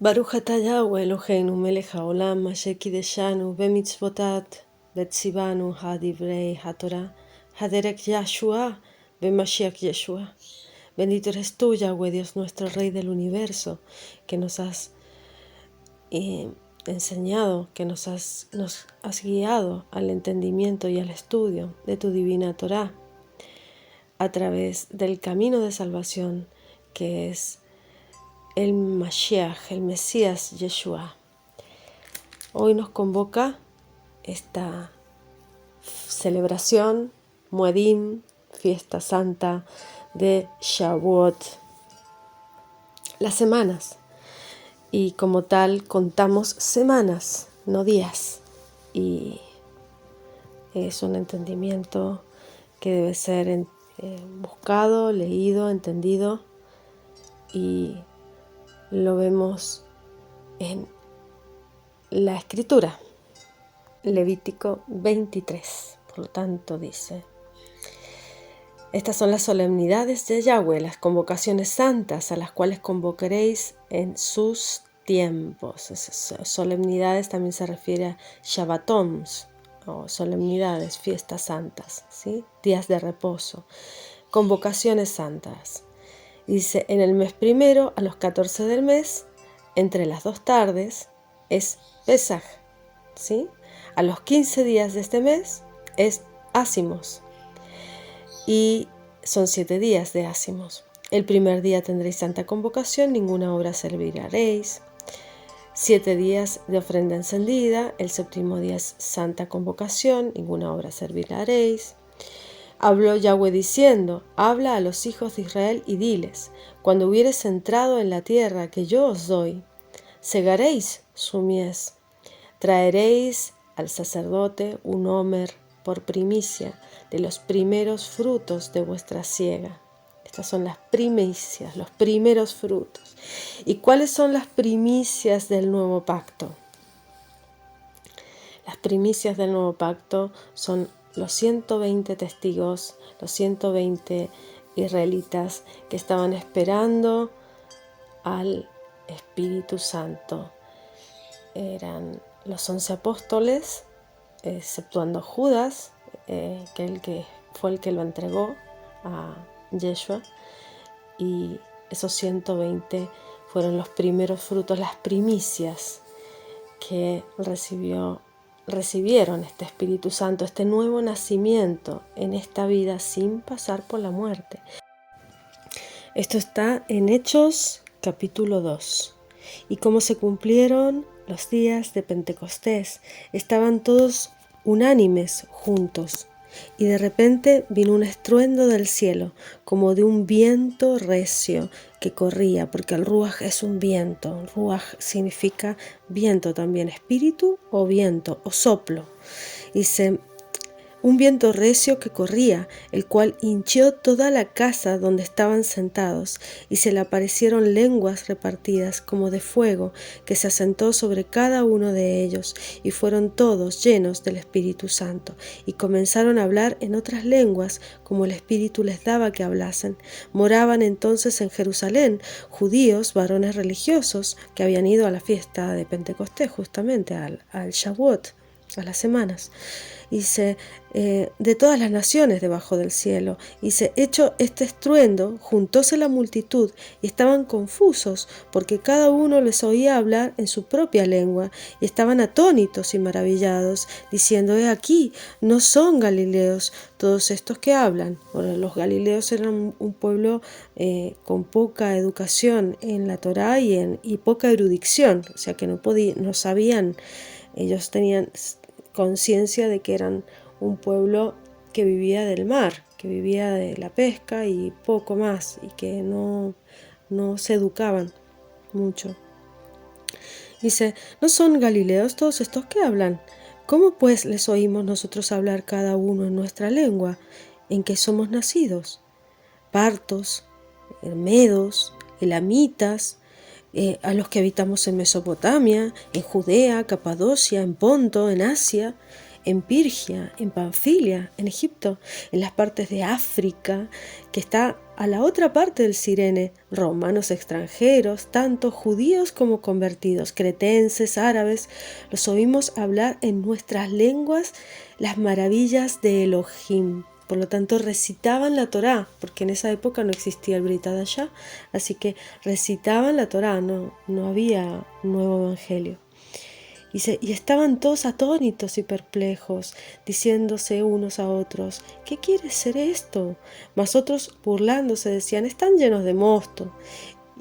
Baruch atah Yahweh Eloheinu melech haolam asher kideshanu bemitzvotat betzivanu hadivrei hatorah haderek Yahshua bemashiach Yeshua. Bendito eres tú, Yahweh, Dios nuestro, Rey del universo, que nos has enseñado, que nos has guiado al entendimiento y al estudio de tu divina Torah a través del camino de salvación que es el Mashiach, el Mesías Yeshua. Hoy nos convoca esta celebración, Moedim, fiesta santa de Shavuot, las semanas. Y como tal contamos semanas, no días. Y es un entendimiento que debe ser buscado, leído, entendido. Y lo vemos en la Escritura, Levítico 23. Por lo tanto dice: estas son las solemnidades de Yahweh, las convocaciones santas a las cuales convocaréis en sus tiempos. Esas solemnidades también se refiere a Shabbatoms, o solemnidades, fiestas santas, ¿sí? Días de reposo, convocaciones santas. Dice: en el mes primero, a los 14 del mes, entre las 2 tardes, es Pesaj, ¿sí? A los 15 días de este mes es Ásimos. Y son 7 días de ácimos. El primer día tendréis santa convocación, ninguna obra serviréis. 7 días de ofrenda encendida. El séptimo día es santa convocación, ninguna obra serviréis. Habló Yahweh diciendo: habla a los hijos de Israel y diles: cuando hubieres entrado en la tierra que yo os doy, segaréis su mies. Traeréis al sacerdote un homer por primicia de los primeros frutos de vuestra siega. Estas son las primicias, los primeros frutos. ¿Y cuáles son las primicias del nuevo pacto? Las primicias del nuevo pacto son los 120 testigos, los 120 israelitas que estaban esperando al Espíritu Santo. Eran los 11 apóstoles, exceptuando Judas, que fue el que lo entregó a Yeshua, y esos 120 fueron los primeros frutos, las primicias que recibieron este Espíritu Santo, este nuevo nacimiento en esta vida sin pasar por la muerte. Esto está en Hechos capítulo 2. Y como se cumplieron los días de Pentecostés, estaban todos unánimes juntos, y de repente vino un estruendo del cielo, como de un viento recio que corría, porque el ruaj es un viento. Ruaj significa viento también, espíritu o viento o soplo. Dice: un viento recio que corría, el cual hinchió toda la casa donde estaban sentados, y se le aparecieron lenguas repartidas como de fuego, que se asentó sobre cada uno de ellos, y fueron todos llenos del Espíritu Santo, y comenzaron a hablar en otras lenguas, como el Espíritu les daba que hablasen. Moraban entonces en Jerusalén judíos, varones religiosos, que habían ido a la fiesta de Pentecostés, justamente al Shavuot, a las semanas. Dice: de todas las naciones debajo del cielo. Dice: hecho este estruendo, juntóse la multitud y estaban confusos, porque cada uno les oía hablar en su propia lengua, y estaban atónitos y maravillados, diciendo: he aquí, no son galileos todos estos que hablan. Bueno, los galileos eran un pueblo con poca educación en la Torá y poca erudición, o sea que no sabían. Ellos tenían conciencia de que eran un pueblo que vivía del mar, que vivía de la pesca y poco más, y que no se educaban mucho. Dice: ¿no son galileos todos estos que hablan? ¿Cómo pues les oímos nosotros hablar cada uno en nuestra lengua, en que somos nacidos? Partos, medos, elamitas, a los que habitamos en Mesopotamia, en Judea, Capadocia, en Ponto, en Asia, en Pirgia, en Panfilia, en Egipto, en las partes de África, que está a la otra parte del Cirene, romanos extranjeros, tanto judíos como convertidos, cretenses, árabes, los oímos hablar en nuestras lenguas las maravillas de Elohim. Por lo tanto, recitaban la Torá, porque en esa época no existía el Brit Hadashah, así que recitaban la Torá, no había nuevo evangelio. Y estaban todos atónitos y perplejos, diciéndose unos a otros, ¿qué quiere ser esto? Mas otros, burlándose, decían, están llenos de mosto.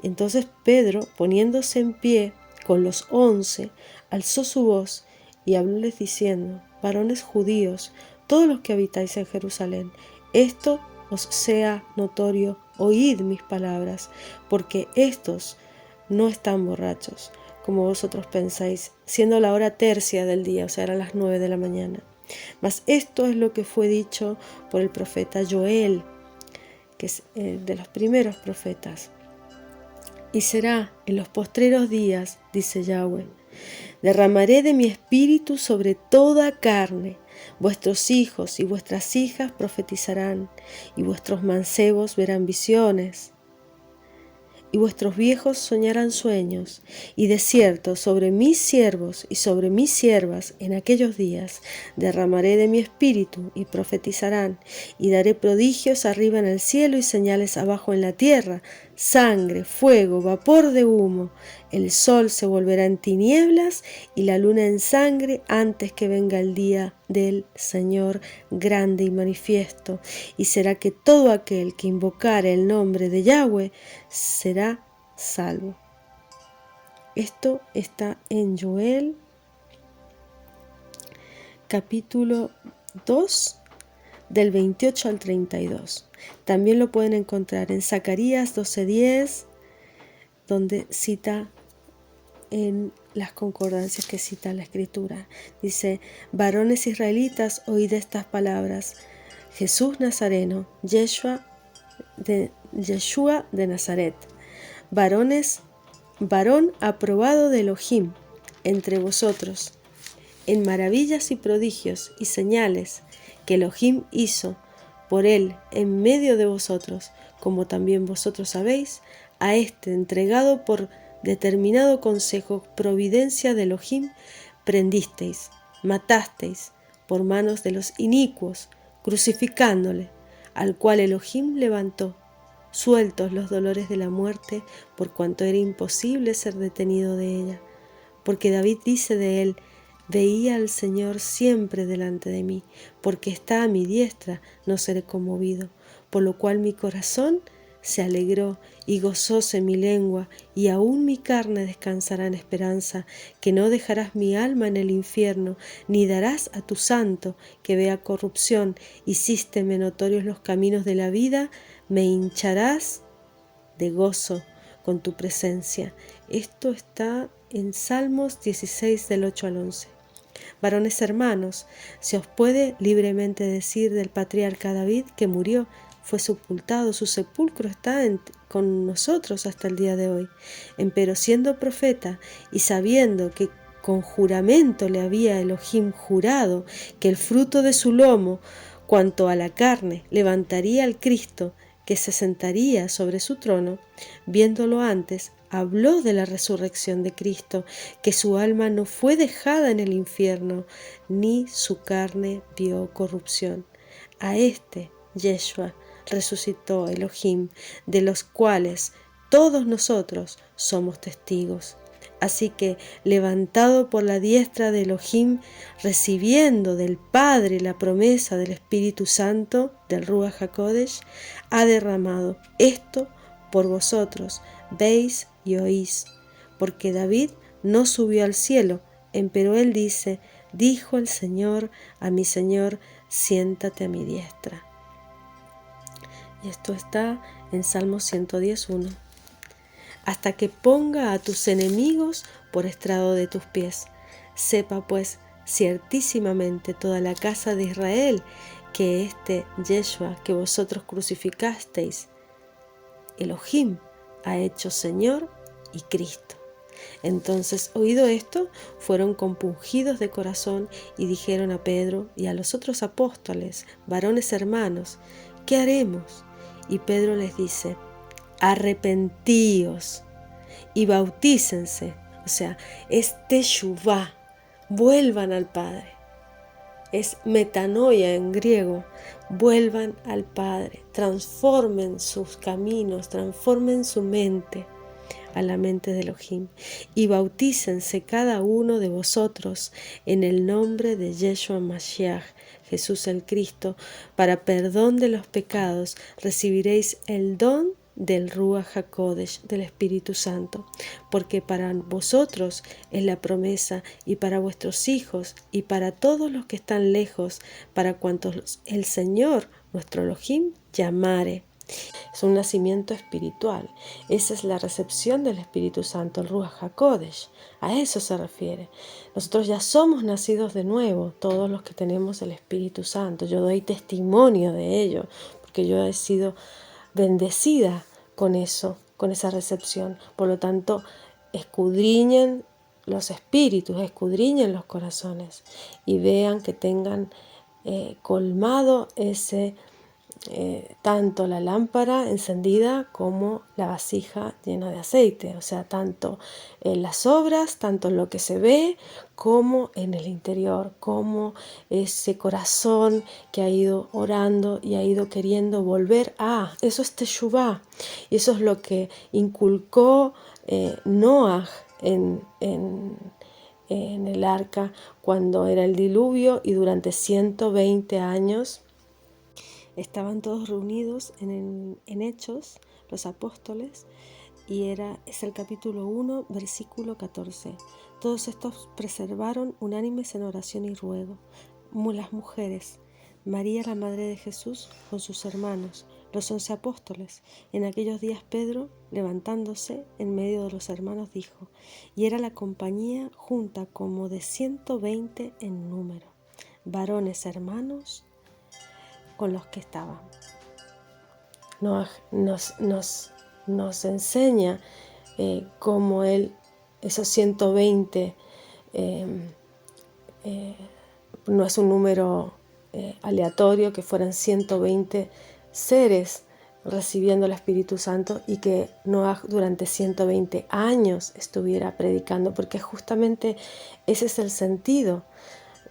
Entonces Pedro, poniéndose en pie con los 11, alzó su voz y hablóles diciendo, varones judíos, todos los que habitáis en Jerusalén, esto os sea notorio, oíd mis palabras, porque estos no están borrachos, como vosotros pensáis, siendo la hora tercia del día, o sea, eran las 9 de la mañana. Mas esto es lo que fue dicho por el profeta Joel, que es de los primeros profetas. Y será en los postreros días, dice Yahweh, derramaré de mi espíritu sobre toda carne. Vuestros hijos y vuestras hijas profetizarán, y vuestros mancebos verán visiones, y vuestros viejos soñarán sueños, y de cierto sobre mis siervos y sobre mis siervas en aquellos días derramaré de mi espíritu y profetizarán, y daré prodigios arriba en el cielo y señales abajo en la tierra, sangre, fuego, vapor de humo. El sol se volverá en tinieblas y la luna en sangre antes que venga el día del Señor grande y manifiesto. Y será que todo aquel que invocare el nombre de Yahweh será salvo. Esto está en Joel capítulo 2 del 28 al 32. También lo pueden encontrar en Zacarías 12:10, donde cita en las concordancias que cita la escritura. Dice, varones israelitas, oíd estas palabras. Jesús Nazareno, Yeshua de Nazaret, varón aprobado de Elohim entre vosotros, en maravillas y prodigios y señales que Elohim hizo por él en medio de vosotros, como también vosotros sabéis, a este entregado por determinado consejo, providencia de Elohim, prendisteis, matasteis por manos de los inicuos, crucificándole, al cual Elohim levantó, sueltos los dolores de la muerte, por cuanto era imposible ser detenido de ella. Porque David dice de él, veía al Señor siempre delante de mí, porque está a mi diestra, no seré conmovido, por lo cual mi corazón se alegró y gozóse mi lengua, y aún mi carne descansará en esperanza, que no dejarás mi alma en el infierno, ni darás a tu santo que vea corrupción. Hicísteme notorios los caminos de la vida, me hincharás de gozo con tu presencia. Esto está en Salmos 16 del 8 al 11. Varones hermanos, se os puede libremente decir del patriarca David que murió, fue sepultado, su sepulcro está con nosotros hasta el día de hoy. Empero siendo profeta y sabiendo que con juramento le había Elohim jurado que el fruto de su lomo, cuanto a la carne, levantaría al Cristo que se sentaría sobre su trono, viéndolo antes, habló de la resurrección de Cristo, que su alma no fue dejada en el infierno, ni su carne vio corrupción. A este, Yeshua, resucitó Elohim, de los cuales todos nosotros somos testigos. Así que, levantado por la diestra de Elohim, recibiendo del Padre la promesa del Espíritu Santo, del Ruach HaKodesh, ha derramado esto por vosotros, veis y oís. Porque David no subió al cielo, empero él dice, dijo el Señor a mi Señor, siéntate a mi diestra. Y esto está en Salmos 110:1. Hasta que ponga a tus enemigos por estrado de tus pies. Sepa pues ciertísimamente toda la casa de Israel que este Yeshua que vosotros crucificasteis, Elohim, ha hecho Señor y Cristo. Entonces, oído esto, fueron compungidos de corazón y dijeron a Pedro y a los otros apóstoles, varones hermanos, ¿qué haremos? Y Pedro les dice, arrepentíos y bautícense. O sea, es teshuvá, vuelvan al Padre. Es metanoia en griego, vuelvan al Padre, transformen sus caminos, transformen su mente a la mente de Elohim y bautícense cada uno de vosotros en el nombre de Yeshua Mashiach, Jesús el Cristo, para perdón de los pecados recibiréis el don del Ruach HaKodesh, del Espíritu Santo, porque para vosotros es la promesa y para vuestros hijos y para todos los que están lejos, para cuantos el Señor, nuestro Elohim, llamare. Es un nacimiento espiritual. Esa es la recepción del Espíritu Santo, el Ruach HaKodesh. A eso se refiere. Nosotros ya somos nacidos de nuevo, todos los que tenemos el Espíritu Santo. Yo doy testimonio de ello, porque yo he sido bendecida con eso, con esa recepción. Por lo tanto, escudriñen los espíritus, escudriñen los corazones y vean que tengan colmado ese tanto la lámpara encendida como la vasija llena de aceite, o sea, tanto en las obras, tanto en lo que se ve, como en el interior, como ese corazón que ha ido orando y ha ido queriendo volver a, eso es teshuvá, y eso es lo que inculcó Noah en el arca cuando era el diluvio y durante 120 años estaban todos reunidos en Hechos, los apóstoles, y es el capítulo 1, versículo 14. Todos estos preservaron unánimes en oración y ruego. Las mujeres, María la madre de Jesús con sus hermanos, los 11 apóstoles. En aquellos días Pedro, levantándose en medio de los hermanos, dijo, y era la compañía junta como de 120 en número, varones hermanos con los que estaban. Nos enseña cómo esos 120 no es un número aleatorio, que fueran 120 seres recibiendo el Espíritu Santo y que Noah durante 120 años estuviera predicando, porque justamente ese es el sentido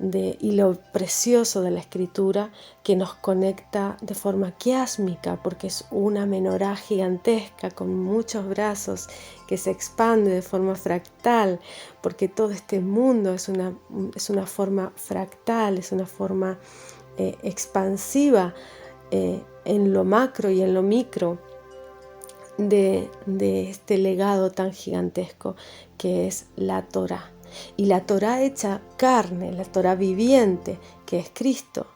y lo precioso de la escritura, que nos conecta de forma quiásmica, porque es una menorá gigantesca con muchos brazos que se expande de forma fractal, porque todo este mundo es una forma fractal, es una forma expansiva en lo macro y en lo micro de este legado tan gigantesco que es la Torá. Y la Torá hecha carne, la Torá viviente, que es Cristo.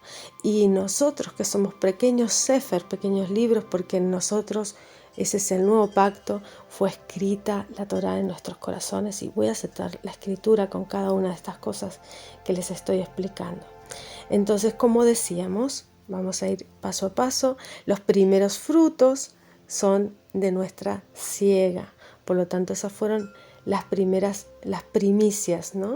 Y nosotros que somos pequeños sefer, pequeños libros, porque en nosotros, ese es el nuevo pacto, fue escrita la Torá en nuestros corazones. Y voy a aceptar la escritura con cada una de estas cosas que les estoy explicando. Entonces, como decíamos, vamos a ir paso a paso. Los primeros frutos son de nuestra siega. Por lo tanto, esas fueron las primicias, ¿no?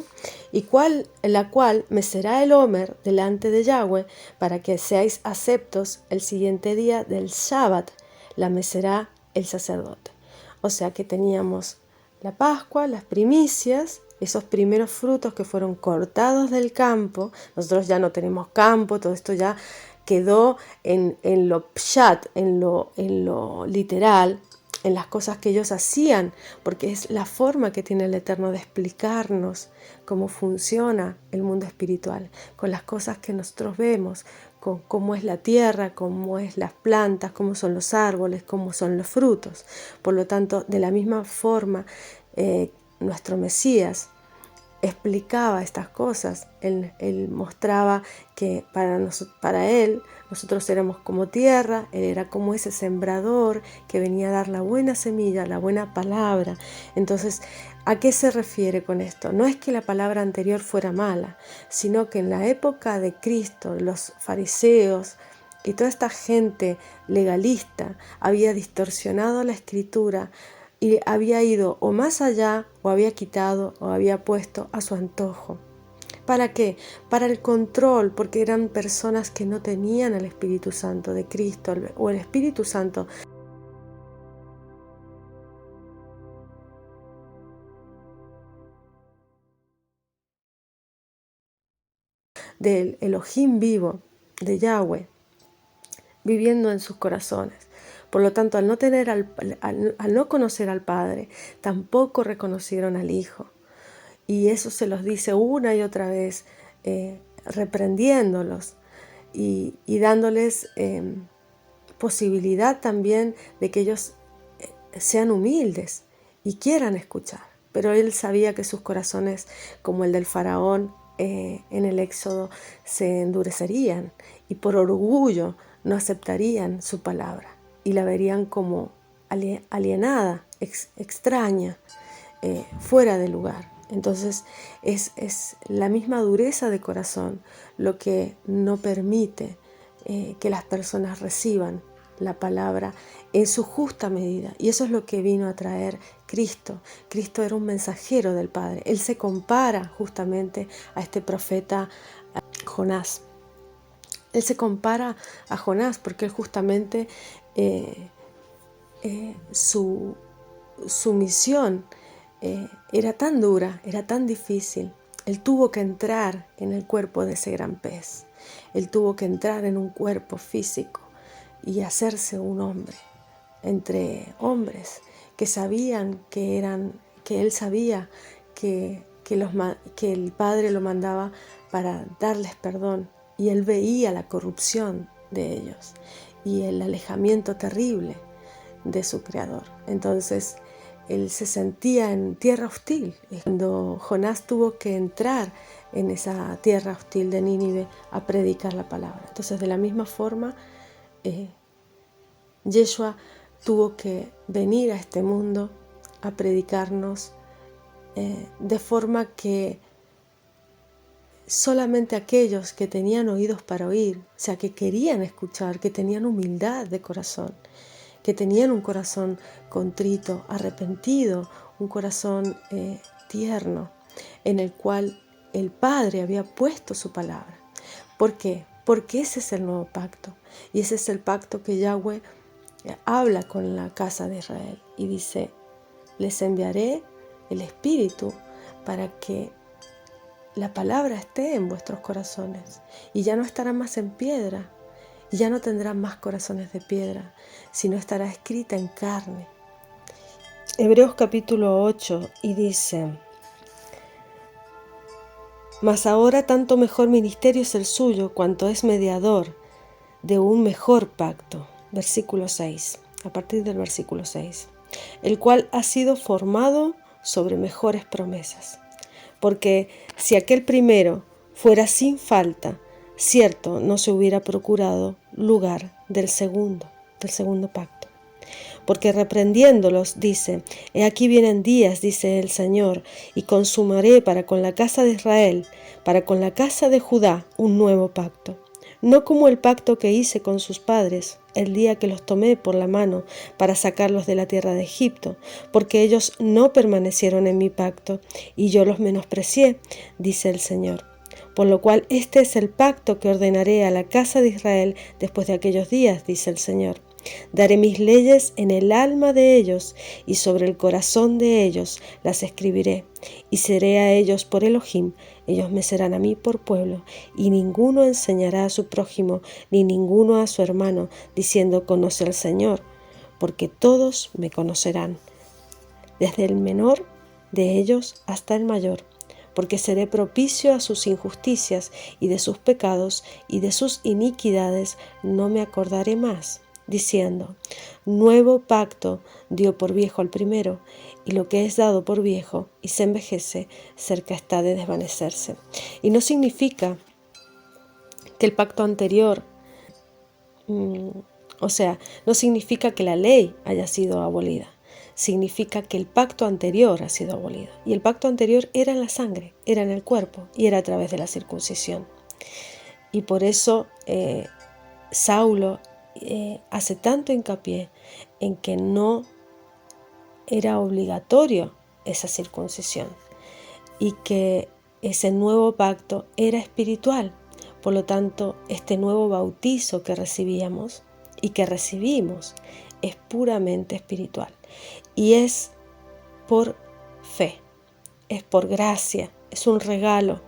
La cual me será el Omer delante de Yahweh, para que seáis aceptos el siguiente día del Shabbat, la meserá el sacerdote. O sea que teníamos la Pascua, las primicias, esos primeros frutos que fueron cortados del campo. Nosotros ya no tenemos campo, todo esto ya quedó en lo pshat, en lo literal, en las cosas que ellos hacían, porque es la forma que tiene el Eterno de explicarnos cómo funciona el mundo espiritual, con las cosas que nosotros vemos, con cómo es la tierra, cómo es las plantas, cómo son los árboles, cómo son los frutos. Por lo tanto, de la misma forma, nuestro Mesías explicaba estas cosas. Él mostraba que para él nosotros éramos como tierra, él era como ese sembrador que venía a dar la buena semilla, la buena palabra. Entonces, ¿a qué se refiere con esto? No es que la palabra anterior fuera mala, sino que en la época de Cristo, los fariseos y toda esta gente legalista había distorsionado la escritura y había ido o más allá, o había quitado, o había puesto a su antojo. ¿Para qué? Para el control, porque eran personas que no tenían el Espíritu Santo de Cristo, o el Espíritu Santo del Elohim vivo, de Yahweh, viviendo en sus corazones. Por lo tanto, al no conocer al Padre, tampoco reconocieron al Hijo. Y eso se los dice una y otra vez, reprendiéndolos y dándoles posibilidad también de que ellos sean humildes y quieran escuchar. Pero él sabía que sus corazones, como el del faraón en el Éxodo, se endurecerían y por orgullo no aceptarían su palabra y la verían como alienada, extraña, fuera de lugar. Entonces es la misma dureza de corazón lo que no permite que las personas reciban la palabra en su justa medida. Y eso es lo que vino a traer Cristo. Cristo era un mensajero del Padre. Él se compara justamente a este profeta Jonás. Él se compara a Jonás porque él justamente su misión era tan dura, era tan difícil. Él tuvo que entrar en el cuerpo de ese gran pez. Él tuvo que entrar en un cuerpo físico y hacerse un hombre entre hombres que sabían que él sabía que el Padre lo mandaba para darles perdón, y él veía la corrupción de ellos y el alejamiento terrible de su Creador. Entonces él se sentía en tierra hostil. Cuando Jonás tuvo que entrar en esa tierra hostil de Nínive a predicar la palabra. Entonces, de la misma forma, Yeshua tuvo que venir a este mundo a predicarnos de forma que solamente aquellos que tenían oídos para oír, o sea, que querían escuchar, que tenían humildad de corazón, que tenían un corazón contrito, arrepentido, un corazón tierno, en el cual el Padre había puesto su palabra. ¿Por qué? Porque ese es el nuevo pacto, y ese es el pacto que Yahweh habla con la casa de Israel y dice: les enviaré el Espíritu para que la palabra esté en vuestros corazones, y ya no estará más en piedra, y ya no tendrán más corazones de piedra, sino estará escrita en carne. Hebreos capítulo 8 y dice: mas ahora tanto mejor ministerio es el suyo, cuanto es mediador de un mejor pacto. Versículo 6, a partir del versículo 6, el cual ha sido formado sobre mejores promesas. Porque si aquel primero fuera sin falta, cierto, no se hubiera procurado lugar del segundo pacto. Porque reprendiéndolos, dice: he aquí vienen días, dice el Señor, y consumaré para con la casa de Israel, para con la casa de Judá, un nuevo pacto. No como el pacto que hice con sus padres, el día que los tomé por la mano para sacarlos de la tierra de Egipto, porque ellos no permanecieron en mi pacto, y yo los menosprecié, dice el Señor. Por lo cual este es el pacto que ordenaré a la casa de Israel después de aquellos días, dice el Señor. Daré mis leyes en el alma de ellos, y sobre el corazón de ellos las escribiré, y seré a ellos por Elohim, ellos me serán a mí por pueblo, y ninguno enseñará a su prójimo, ni ninguno a su hermano, diciendo: conoce al Señor, porque todos me conocerán, desde el menor de ellos hasta el mayor, porque seré propicio a sus injusticias, y de sus pecados y de sus iniquidades no me acordaré más, diciendo: nuevo pacto dio por viejo al primero, y lo que es dado por viejo y se envejece, cerca está de desvanecerse. Y no significa que el pacto anterior, no significa que la ley haya sido abolida, significa que el pacto anterior ha sido abolido. Y el pacto anterior era en la sangre, era en el cuerpo, y era a través de la circuncisión. Y por eso Saulo hace tanto hincapié en que no era obligatorio esa circuncisión y que ese nuevo pacto era espiritual. Por lo tanto, este nuevo bautizo que recibíamos y que recibimos es puramente espiritual y es por fe, es por gracia, es un regalo,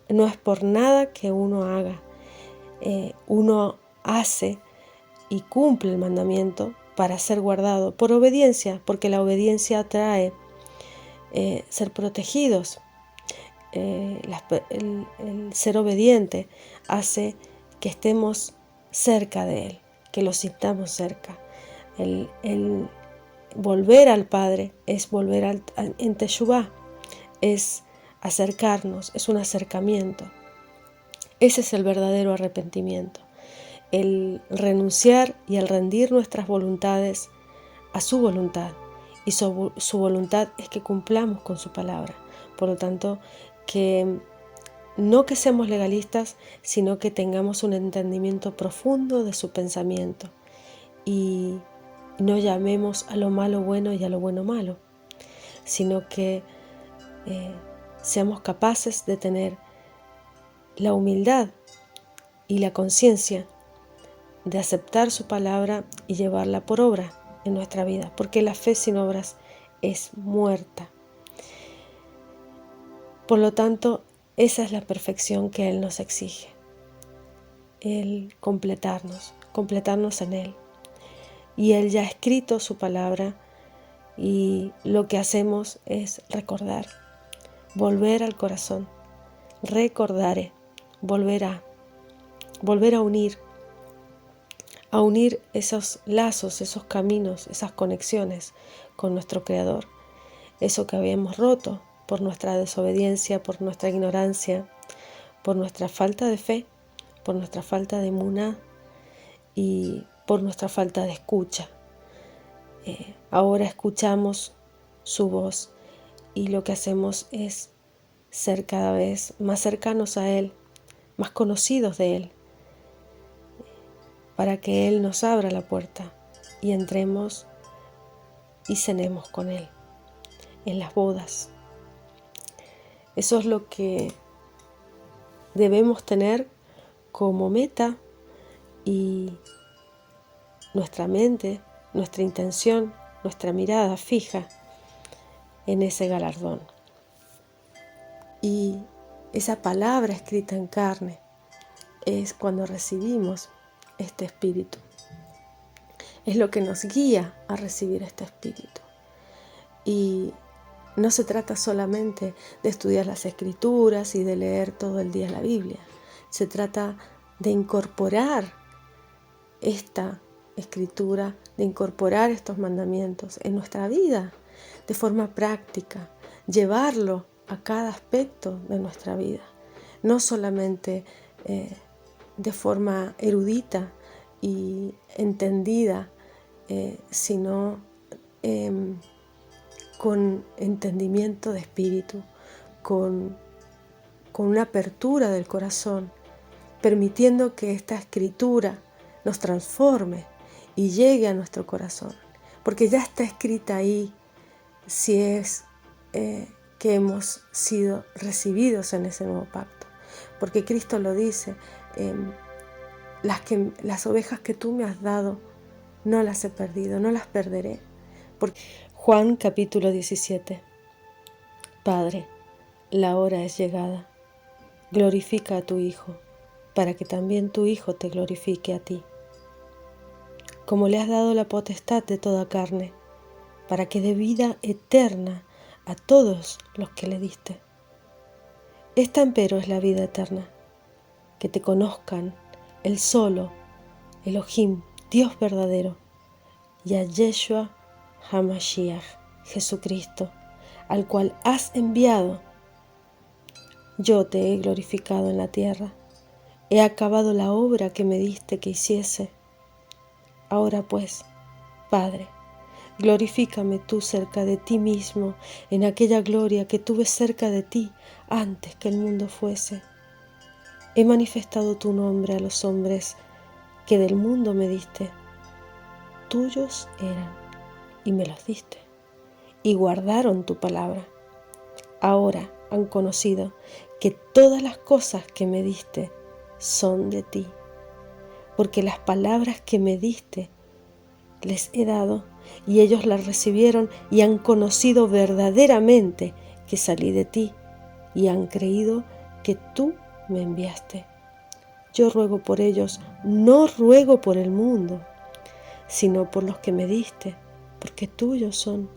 no es por nada que uno haga. Uno hace y cumple el mandamiento para ser guardado por obediencia, porque la obediencia trae ser protegidos. El ser obediente hace que estemos cerca de Él, que lo sintamos cerca. El volver al Padre es volver en Teshuvá, es acercarnos, es un acercamiento. Ese es el verdadero arrepentimiento, el renunciar y el rendir nuestras voluntades a su voluntad. Y su voluntad es que cumplamos con su palabra. Por lo tanto, que no que seamos legalistas, sino que tengamos un entendimiento profundo de su pensamiento y no llamemos a lo malo bueno y a lo bueno malo, sino que seamos capaces de tener la humildad y la conciencia de aceptar su palabra y llevarla por obra en nuestra vida, porque la fe sin obras es muerta. Por lo tanto, esa es la perfección que Él nos exige, el completarnos en Él. Y Él ya ha escrito su palabra y lo que hacemos es recordar, volver al corazón, recordaré, volver a unir esos lazos, esos caminos, esas conexiones con nuestro Creador, eso que habíamos roto por nuestra desobediencia, por nuestra ignorancia, por nuestra falta de fe, por nuestra falta de emuná y por nuestra falta de escucha. Ahora escuchamos su voz y lo que hacemos es ser cada vez más cercanos a Él, más conocidos de Él, para que Él nos abra la puerta y entremos y cenemos con Él en las bodas. Eso es lo que debemos tener como meta y nuestra mente, nuestra intención, nuestra mirada fija en ese galardón. Y esa palabra escrita en carne es cuando recibimos este espíritu. Es lo que nos guía a recibir este espíritu. Y no se trata solamente de estudiar las escrituras y de leer todo el día la Biblia. Se trata de incorporar esta escritura, de incorporar estos mandamientos en nuestra vida de forma práctica, llevarlo a cada aspecto de nuestra vida, no solamente de forma erudita y entendida, sino con entendimiento de espíritu, con una apertura del corazón, permitiendo que esta escritura nos transforme y llegue a nuestro corazón, porque ya está escrita ahí si es que hemos sido recibidos en ese nuevo pacto, porque Cristo lo dice, las ovejas que tú me has dado no las he perdido, no las perderé. Porque Juan capítulo 17. Padre, la hora es llegada, glorifica a tu Hijo, para que también tu Hijo te glorifique a ti. Como le has dado la potestad de toda carne, para que dé vida eterna a todos los que le diste. Esta empero es la vida eterna, que te conozcan el solo, Elohim, Dios verdadero, y a Yeshua HaMashiach, Jesucristo, al cual has enviado. Yo te he glorificado en la tierra, he acabado la obra que me diste que hiciese. Ahora pues, Padre, glorifícame tú cerca de ti mismo en aquella gloria que tuve cerca de ti antes que el mundo fuese. He manifestado tu nombre a los hombres que del mundo me diste. Tuyos eran, y me los diste, y guardaron tu palabra. Ahora han conocido que todas las cosas que me diste son de ti, porque las palabras que me diste les he dado, y ellos las recibieron y han conocido verdaderamente que salí de ti, y han creído que tú me enviaste. Yo ruego por ellos, no ruego por el mundo, sino por los que me diste, porque tuyos son.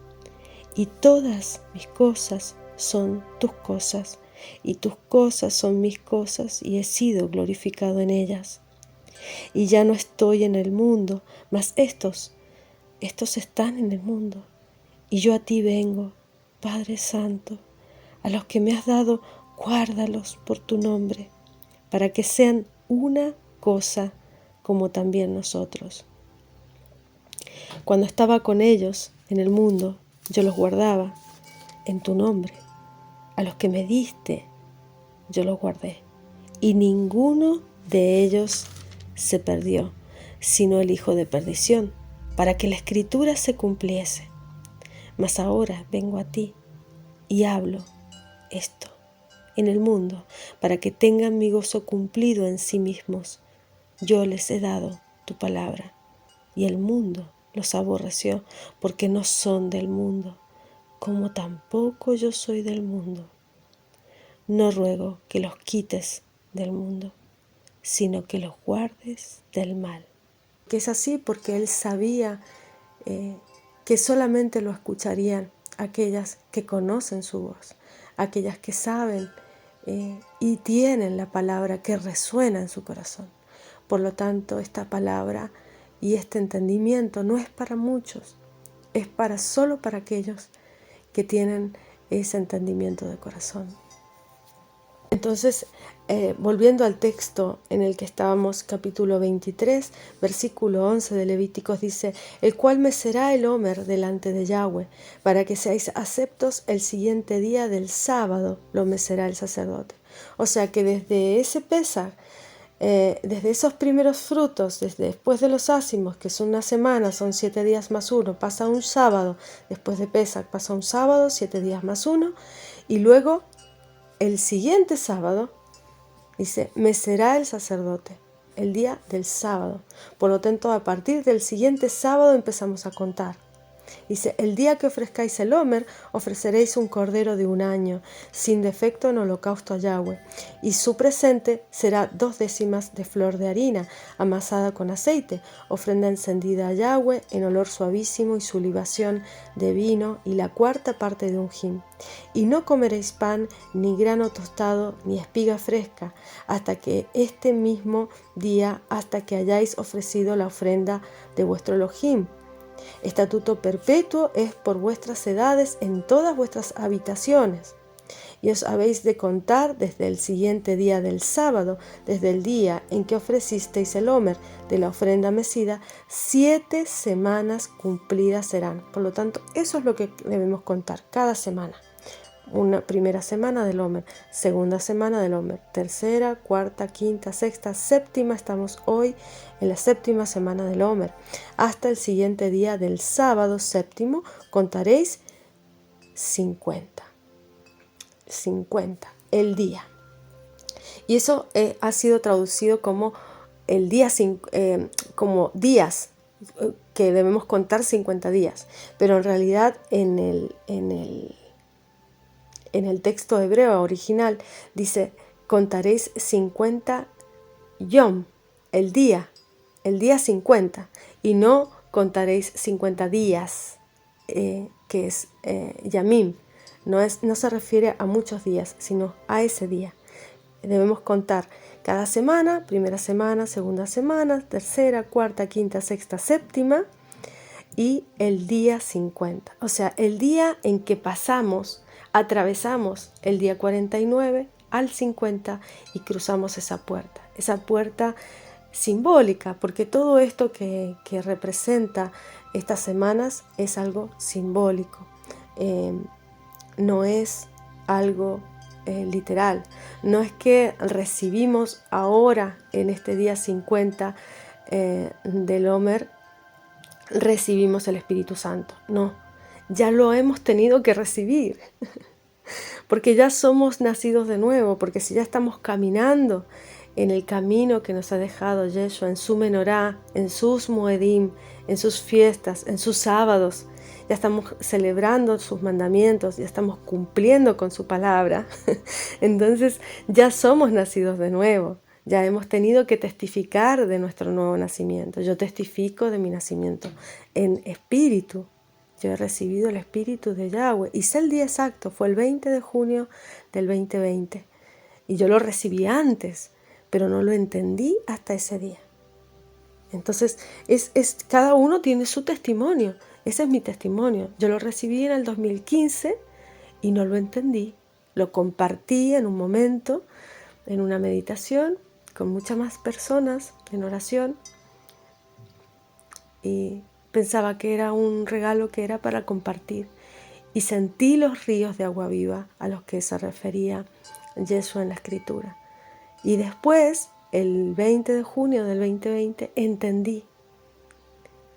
Y todas mis cosas son tus cosas, y tus cosas son mis cosas, y he sido glorificado en ellas. Y ya no estoy en el mundo, mas estos están en el mundo, y yo a ti vengo, Padre Santo. A los que me has dado, guárdalos por tu nombre, para que sean una cosa como también nosotros. Cuando estaba con ellos en el mundo, yo los guardaba en tu nombre. A los que me diste, yo los guardé. Y ninguno de ellos se perdió, sino el hijo de perdición, para que la escritura se cumpliese. Mas ahora vengo a ti y hablo esto en el mundo, para que tengan mi gozo cumplido en sí mismos. Yo les he dado tu palabra, y el mundo los aborreció, porque no son del mundo, como tampoco yo soy del mundo. No ruego que los quites del mundo, sino que los guardes del mal. Que es así porque él sabía que solamente lo escucharían aquellas que conocen su voz, aquellas que saben y tienen la palabra que resuena en su corazón. Por lo tanto, esta palabra y este entendimiento no es para muchos, es solo para aquellos que tienen ese entendimiento de corazón. Entonces, volviendo al texto en el que estábamos, capítulo 23, versículo 11 de Levíticos dice: el cual mecerá el homer delante de Yahweh, para que seáis aceptos el siguiente día del sábado, lo mecerá el sacerdote. O sea que desde ese Pesaj, desde esos primeros frutos, desde después de los ácimos, que son una semana, son 7 días más 1, pasa un sábado, después de Pesaj pasa un sábado, 7 días más 1, y luego el siguiente sábado, dice, mecerá el sacerdote, el día del sábado. Por lo tanto, a partir del siguiente sábado empezamos a contar. Dice, el día que ofrezcáis el homer, ofreceréis un cordero de 1 año, sin defecto en holocausto a Yahweh, y su presente será 2 décimas de flor de harina, amasada con aceite, ofrenda encendida a Yahweh en olor suavísimo, y su libación de vino, y la 4ª parte de un hin. Y no comeréis pan, ni grano tostado, ni espiga fresca, hasta que este mismo día, hasta que hayáis ofrecido la ofrenda de vuestro Elohim. Estatuto perpetuo es por vuestras edades en todas vuestras habitaciones. Y os habéis de contar desde el siguiente día del sábado, desde el día en que ofrecisteis el homer de la ofrenda mecida, 7 semanas cumplidas serán. Por lo tanto, eso es lo que debemos contar cada semana. Una primera semana del homer, segunda semana del homer, tercera, cuarta, quinta, sexta, séptima, estamos hoy en la 7ª semana del homer. Hasta el siguiente día del sábado séptimo contaréis 50, el día. Y eso ha sido traducido como el día, como días, que debemos contar 50 días, pero en realidad en el texto hebreo original dice, contaréis 50 yom, el día 50, y no contaréis 50 días, que es yamim. No se refiere a muchos días, sino a ese día. Debemos contar cada semana, primera semana, segunda semana, tercera, cuarta, quinta, sexta, séptima, y el día 50. O sea, el día en que atravesamos el día 49 al 50 y cruzamos esa puerta simbólica, porque todo esto que representa estas semanas es algo simbólico, no es algo literal. No es que recibimos ahora en este día 50 del Homer recibimos el Espíritu Santo. No, ya lo hemos tenido que recibir, porque ya somos nacidos de nuevo, porque si ya estamos caminando en el camino que nos ha dejado Yeshua, en su menorá, en sus moedim, en sus fiestas, en sus sábados, ya estamos celebrando sus mandamientos, ya estamos cumpliendo con su palabra, entonces ya somos nacidos de nuevo. Ya hemos tenido que testificar de nuestro nuevo nacimiento. Yo testifico de mi nacimiento en espíritu. Yo he recibido el espíritu de Yahweh. Y sé el día exacto, fue el 20 de junio del 2020. Y yo lo recibí antes, pero no lo entendí hasta ese día. Entonces, cada uno tiene su testimonio. Ese es mi testimonio. Yo lo recibí en el 2015 y no lo entendí. Lo compartí en un momento, en una meditación, con muchas más personas en oración, y pensaba que era un regalo que era para compartir, y sentí los ríos de agua viva a los que se refería Yeshua en la escritura. Y después, el 20 de junio del 2020, entendí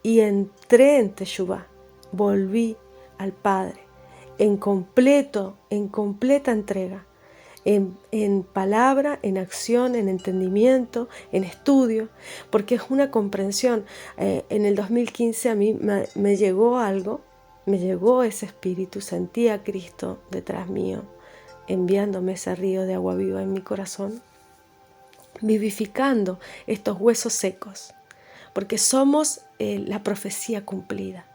y entré en Teshuvá, volví al Padre en completa entrega. En palabra, en acción, en entendimiento, en estudio, porque es una comprensión. En el 2015 a mí me llegó algo, me llegó ese espíritu, sentí a Cristo detrás mío, enviándome ese río de agua viva en mi corazón, vivificando estos huesos secos, porque somos la profecía cumplida.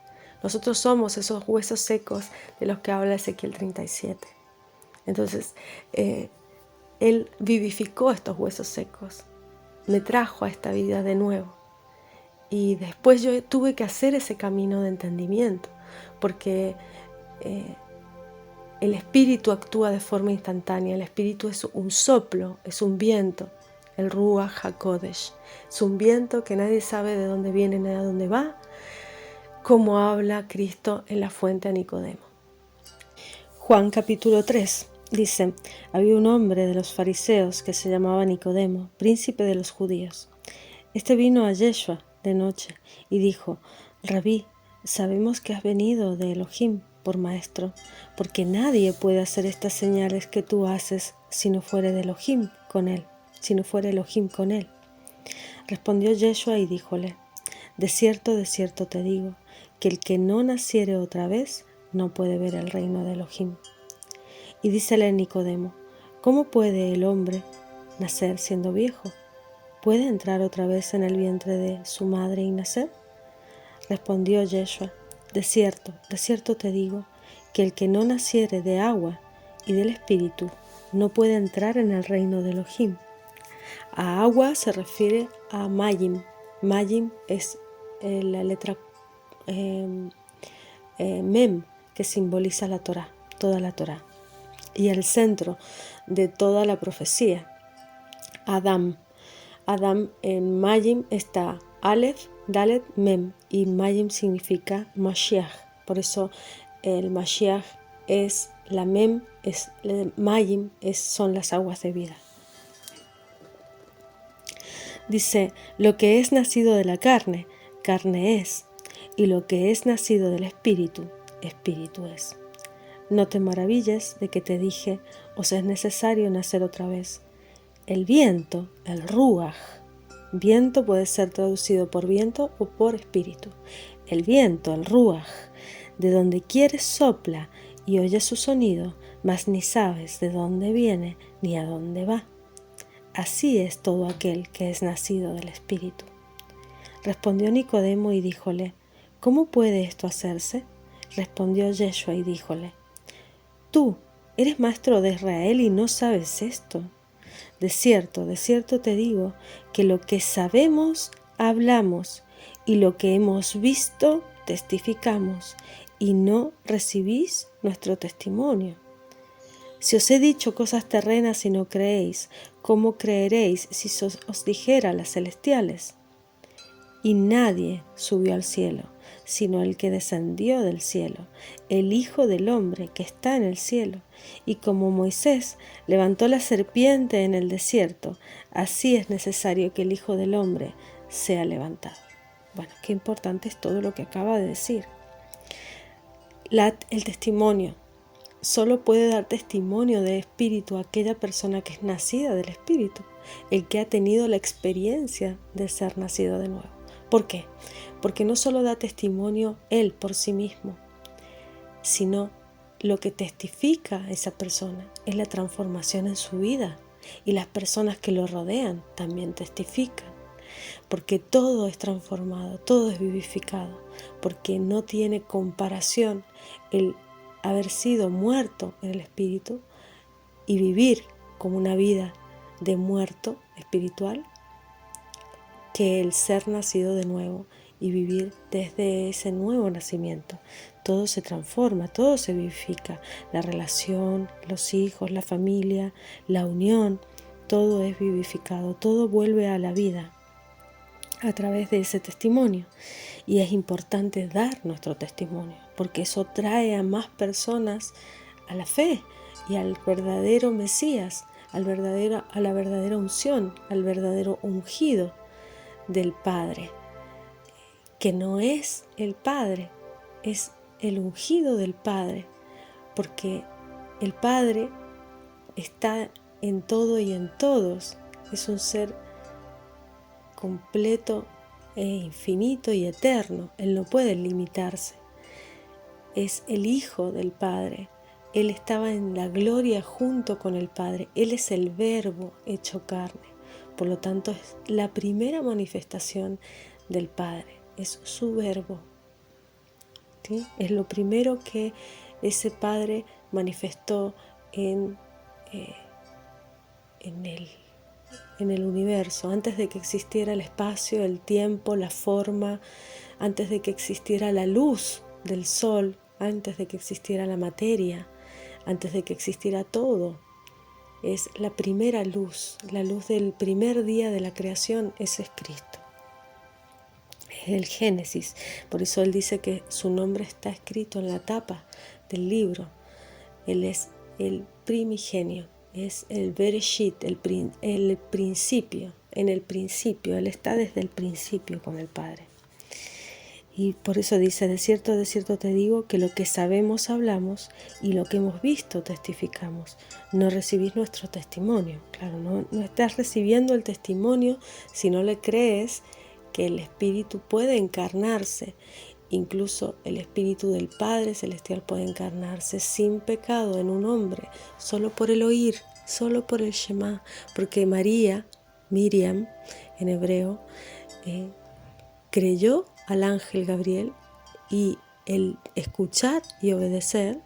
Nosotros somos esos huesos secos de los que habla Ezequiel 37. Entonces, Él vivificó estos huesos secos, me trajo a esta vida de nuevo. Y después yo tuve que hacer ese camino de entendimiento, porque el Espíritu actúa de forma instantánea. El Espíritu es un soplo, es un viento, el Ruach HaKodesh. Es un viento que nadie sabe de dónde viene ni a dónde va, como habla Cristo en la fuente a Nicodemo. Juan capítulo 3. Dice, había un hombre de los fariseos que se llamaba Nicodemo, príncipe de los judíos. Este vino a Yeshua de noche y dijo, Rabí, sabemos que has venido de Elohim por maestro, porque nadie puede hacer estas señales que tú haces si no fuere de Elohim con él, si no fuera Elohim con él. Respondió Yeshua y díjole, de cierto te digo, que el que no naciere otra vez no puede ver el reino de Elohim. Y dícele Nicodemo, ¿cómo puede el hombre nacer siendo viejo? ¿Puede entrar otra vez en el vientre de su madre y nacer? Respondió Yeshua, de cierto te digo, que el que no naciere de agua y del Espíritu no puede entrar en el reino de Elohim. A agua se refiere a Mayim. Mayim es la letra Mem, que simboliza la Torá, toda la Torá. Y el centro de toda la profecía, Adam. Adam en Mayim está Aleph, Dalet, Mem, y Mayim significa Mashiach. Por eso el Mashiach es la Mem, Mayim son las aguas de vida. Dice, lo que es nacido de la carne, carne es, y lo que es nacido del Espíritu, Espíritu es. No te maravilles de que te dije, os es necesario nacer otra vez. El viento, el ruaj, viento puede ser traducido por viento o por espíritu. El viento, el ruaj, de donde quieres sopla y oyes su sonido, mas ni sabes de dónde viene ni a dónde va. Así es todo aquel que es nacido del Espíritu. Respondió Nicodemo y díjole, ¿cómo puede esto hacerse? Respondió Yeshua y díjole, tú eres maestro de Israel y no sabes esto. De cierto te digo, que lo que sabemos hablamos y lo que hemos visto testificamos y no recibís nuestro testimonio. Si os he dicho cosas terrenas y no creéis, ¿cómo creeréis si os dijera las celestiales? Y nadie subió al cielo, sino el que descendió del cielo, el Hijo del Hombre que está en el cielo. Y como Moisés levantó la serpiente en el desierto, así es necesario que el Hijo del Hombre sea levantado. Bueno, qué importante es todo lo que acaba de decir. El testimonio. Solo puede dar testimonio de espíritu a aquella persona que es nacida del espíritu, el que ha tenido la experiencia de ser nacido de nuevo. ¿Por qué? Porque no solo da testimonio él por sí mismo, sino lo que testifica esa persona es la transformación en su vida, y las personas que lo rodean también testifican, porque todo es transformado, todo es vivificado, porque no tiene comparación el haber sido muerto en el espíritu y vivir como una vida de muerto espiritual, que el ser nacido de nuevo y vivir desde ese nuevo nacimiento. Todo se transforma, todo se vivifica, la relación, los hijos, la familia, la unión, todo es vivificado, todo vuelve a la vida a través de ese testimonio. Y es importante dar nuestro testimonio, porque eso trae a más personas a la fe y al verdadero Mesías, a la verdadera unción, al verdadero ungido del Padre, que no es el Padre, es el ungido del Padre, porque el Padre está en todo y en todos, es un ser completo e infinito y eterno, Él no puede limitarse, es el Hijo del Padre, Él estaba en la gloria junto con el Padre, Él es el Verbo hecho carne, por lo tanto es la primera manifestación del Padre, es su Verbo, ¿sí? Es lo primero que ese Padre manifestó en el universo, antes de que existiera el espacio, el tiempo, la forma, antes de que existiera la luz del sol, antes de que existiera la materia, antes de que existiera todo. Es la primera luz, la luz del primer día de la creación, ese es Cristo. Es el Génesis, por eso Él dice que su nombre está escrito en la tapa del libro. Él es el primigenio, es el Bereshit, el principio, en el principio, Él está desde el principio con el Padre. Y por eso dice, de cierto te digo, que lo que sabemos hablamos y lo que hemos visto testificamos. No recibís nuestro testimonio. Claro, no estás recibiendo el testimonio si no le crees que el Espíritu puede encarnarse. Incluso el Espíritu del Padre Celestial puede encarnarse sin pecado en un hombre, solo por el oír, solo por el Shema, porque Miriam en hebreo, creyó al ángel Gabriel, y el escuchar y obedecer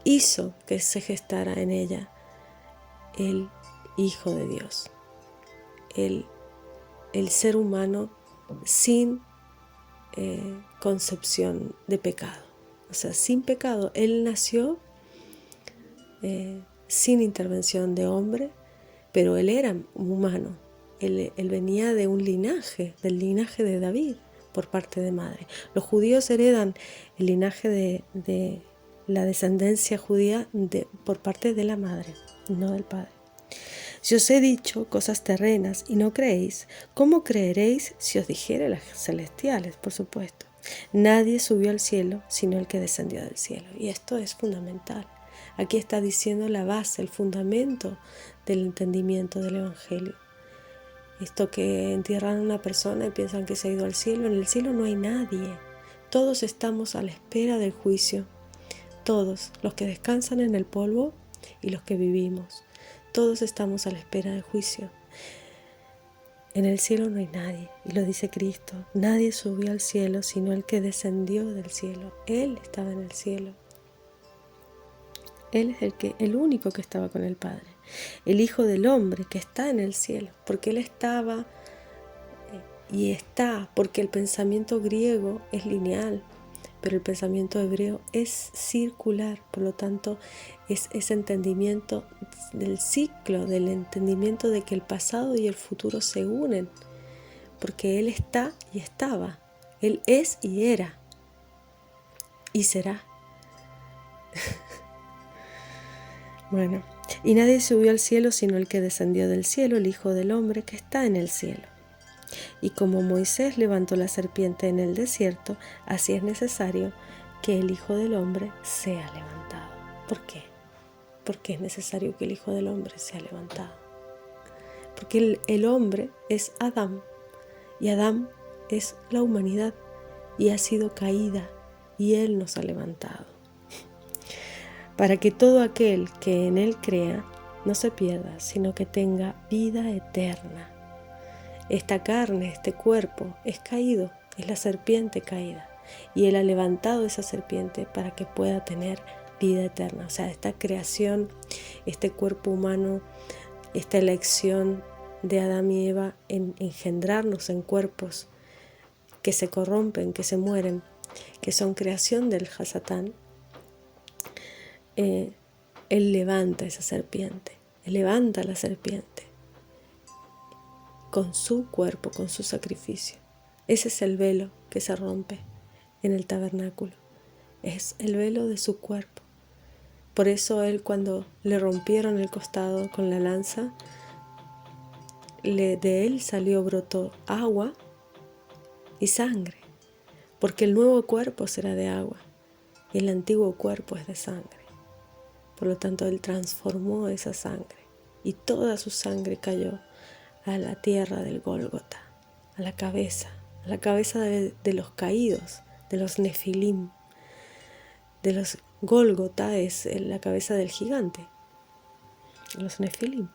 hizo que se gestara en ella el Hijo de Dios, el ser humano sin concepción de pecado, o sea, sin pecado. Él nació sin intervención de hombre, pero él era humano. Él venía de un linaje, del linaje de David, por parte de madre. Los judíos heredan el linaje de la descendencia judía por parte de la madre, no del padre. Si os he dicho cosas terrenas y no creéis, ¿cómo creeréis si os dijere las celestiales? Por supuesto. Nadie subió al cielo sino el que descendió del cielo. Y esto es fundamental. Aquí está diciendo la base, el fundamento del entendimiento del Evangelio. Esto que entierran a una persona y piensan que se ha ido al cielo. En el cielo no hay nadie. Todos estamos a la espera del juicio. Todos, los que descansan en el polvo y los que vivimos. Todos estamos a la espera del juicio. En el cielo no hay nadie, y lo dice Cristo. Nadie subió al cielo sino el que descendió del cielo. Él estaba en el cielo. Él es el único que estaba con el Padre. El Hijo del Hombre que está en el cielo, porque Él estaba y está, porque el pensamiento griego es lineal, pero el pensamiento hebreo es circular, por lo tanto es ese entendimiento del ciclo, del entendimiento de que el pasado y el futuro se unen, porque Él está y estaba, Él es y era, y será. Bueno, y nadie subió al cielo sino el que descendió del cielo, el Hijo del Hombre que está en el cielo. Y como Moisés levantó la serpiente en el desierto, así es necesario que el Hijo del Hombre sea levantado. ¿Por qué? Porque es necesario que el Hijo del Hombre sea levantado. Porque el hombre es Adán, y Adán es la humanidad, y ha sido caída, y Él nos ha levantado. Para que todo aquel que en Él crea no se pierda, sino que tenga vida eterna. Esta carne, este cuerpo, es caído, es la serpiente caída, y Él ha levantado esa serpiente para que pueda tener vida eterna. O sea, esta creación, este cuerpo humano, esta elección de Adán y Eva en engendrarnos en cuerpos que se corrompen, que se mueren, que son creación del Hasatán, Él levanta esa serpiente, Él levanta la serpiente con su cuerpo, con su sacrificio. Ese es el velo que se rompe en el tabernáculo, es el velo de su cuerpo. Por eso Él, cuando le rompieron el costado con la lanza, de Él brotó agua y sangre, porque el nuevo cuerpo será de agua y el antiguo cuerpo es de sangre. Por lo tanto, Él transformó esa sangre y toda su sangre cayó a la tierra del Gólgota, a la cabeza de los caídos, de los Nefilim. De los Gólgota es la cabeza del gigante, los Nefilim.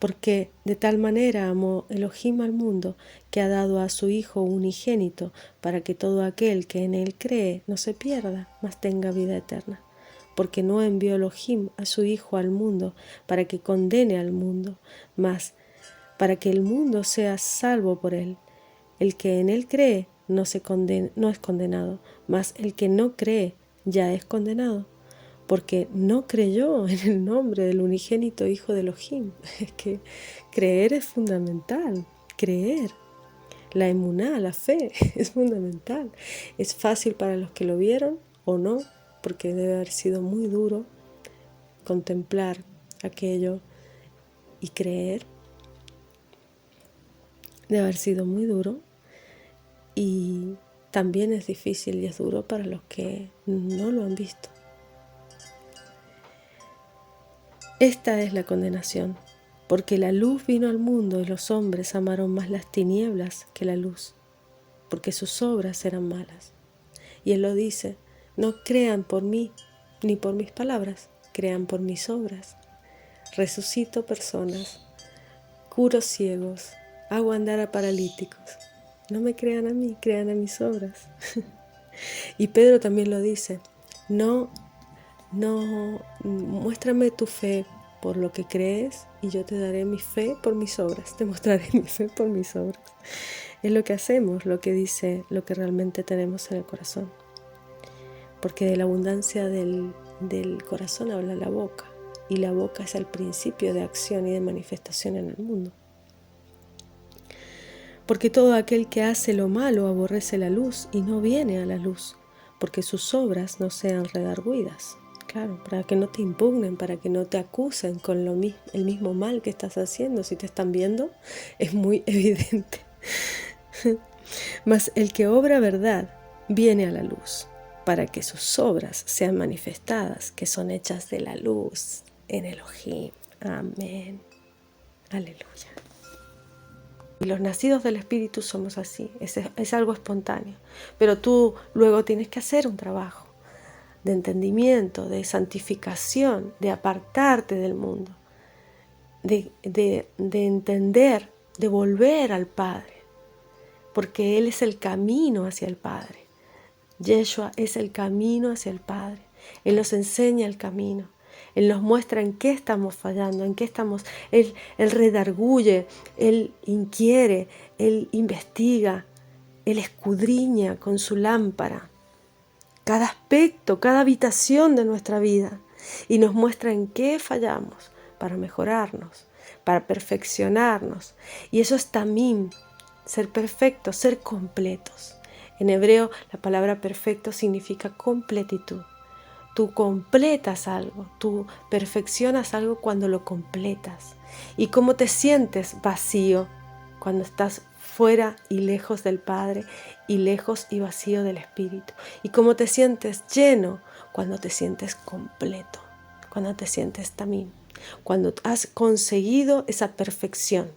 Porque de tal manera amó Elohim al mundo, que ha dado a su Hijo unigénito, para que todo aquel que en Él cree no se pierda, mas tenga vida eterna. Porque no envió Elohim a su Hijo al mundo para que condene al mundo, mas para que el mundo sea salvo por Él. El que en Él cree no es condenado, mas el que no cree ya es condenado, porque no creyó en el nombre del unigénito Hijo de Elohim. Es que creer es fundamental, creer. La emuná, la fe, es fundamental. Es fácil para los que lo vieron o no, porque debe haber sido muy duro contemplar aquello y creer. Debe haber sido muy duro, y también es difícil y es duro para los que no lo han visto. Esta es la condenación, porque la luz vino al mundo y los hombres amaron más las tinieblas que la luz, porque sus obras eran malas. Y Él lo dice: no crean por mí ni por mis palabras, crean por mis obras. Resucito personas, curo ciegos, hago andar a paralíticos. No me crean a mí, crean a mis obras. Y Pedro también lo dice: no, muéstrame tu fe por lo que crees y yo te daré mi fe por mis obras, te mostraré mi fe por mis obras. Es lo que hacemos, lo que dice, lo que realmente tenemos en el corazón. Porque de la abundancia del corazón habla la boca, y la boca es el principio de acción y de manifestación en el mundo. Porque todo aquel que hace lo malo aborrece la luz y no viene a la luz, porque sus obras no sean redargüidas. Claro, para que no te impugnen, para que no te acusen con el mismo mal que estás haciendo. Si te están viendo, es muy evidente. Mas el que obra verdad viene a la luz, para que sus obras sean manifestadas, que son hechas de la luz en Elohim. Amén. Aleluya. Y los nacidos del Espíritu somos así, es algo espontáneo. Pero tú luego tienes que hacer un trabajo de entendimiento, de santificación, de apartarte del mundo, de entender, de volver al Padre, porque Él es el camino hacia el Padre. Yeshua es el camino hacia el Padre. Él nos enseña el camino. Él nos muestra en qué estamos fallando, en qué estamos. Él redarguye, Él inquiere, Él investiga, Él escudriña con su lámpara cada aspecto, cada habitación de nuestra vida, y nos muestra en qué fallamos para mejorarnos, para perfeccionarnos. Y eso es tamim, ser perfectos, ser completos. En hebreo la palabra perfecto significa completitud. Tú completas algo, tú perfeccionas algo cuando lo completas. ¿Y cómo te sientes vacío? Cuando estás fuera y lejos del Padre y lejos y vacío del Espíritu. Y cómo te sientes lleno cuando te sientes completo, cuando te sientes tamín, cuando has conseguido esa perfección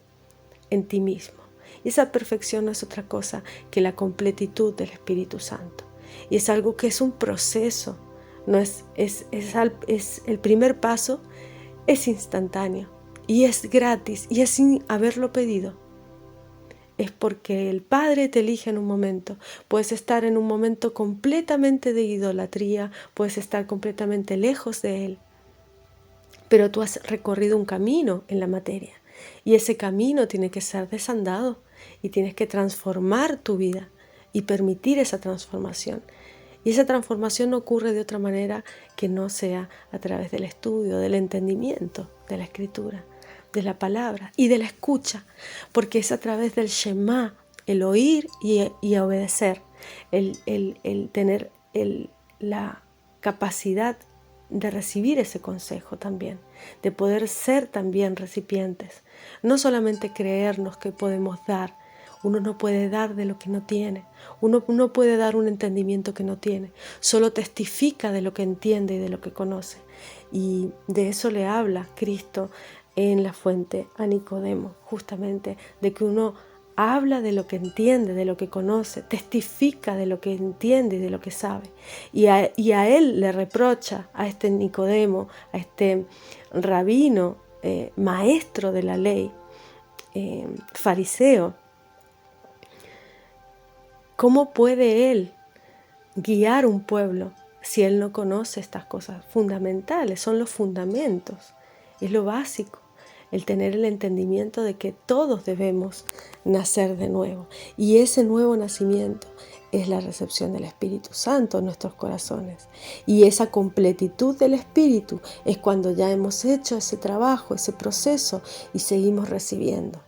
en ti mismo. Y esa perfección no es otra cosa que la completitud del Espíritu Santo. Y es algo que es un proceso, no es el primer paso, es instantáneo y es gratis y es sin haberlo pedido. Es porque el Padre te elige en un momento. Puedes estar en un momento completamente de idolatría, puedes estar completamente lejos de Él, pero tú has recorrido un camino en la materia y ese camino tiene que ser desandado y tienes que transformar tu vida y permitir esa transformación. Y esa transformación no ocurre de otra manera que no sea a través del estudio, del entendimiento de la Escritura, de la palabra y de la escucha, porque es a través del Shema, el oír y obedecer, el tener la capacidad de recibir ese consejo también, de poder ser también recipientes, no solamente creernos que podemos dar. Uno no puede dar de lo que no tiene, uno no puede dar un entendimiento que no tiene, solo testifica de lo que entiende y de lo que conoce. Y de eso le habla Cristo en la fuente a Nicodemo, justamente, de que uno habla de lo que entiende, de lo que conoce, testifica de lo que entiende y de lo que sabe. Y a él le reprocha, a este Nicodemo, a este rabino, maestro de la ley, fariseo, ¿cómo puede él guiar un pueblo si él no conoce estas cosas fundamentales? Son los fundamentos, es lo básico, el tener el entendimiento de que todos debemos nacer de nuevo. Y ese nuevo nacimiento es la recepción del Espíritu Santo en nuestros corazones. Y esa completitud del Espíritu es cuando ya hemos hecho ese trabajo, ese proceso y seguimos recibiendo.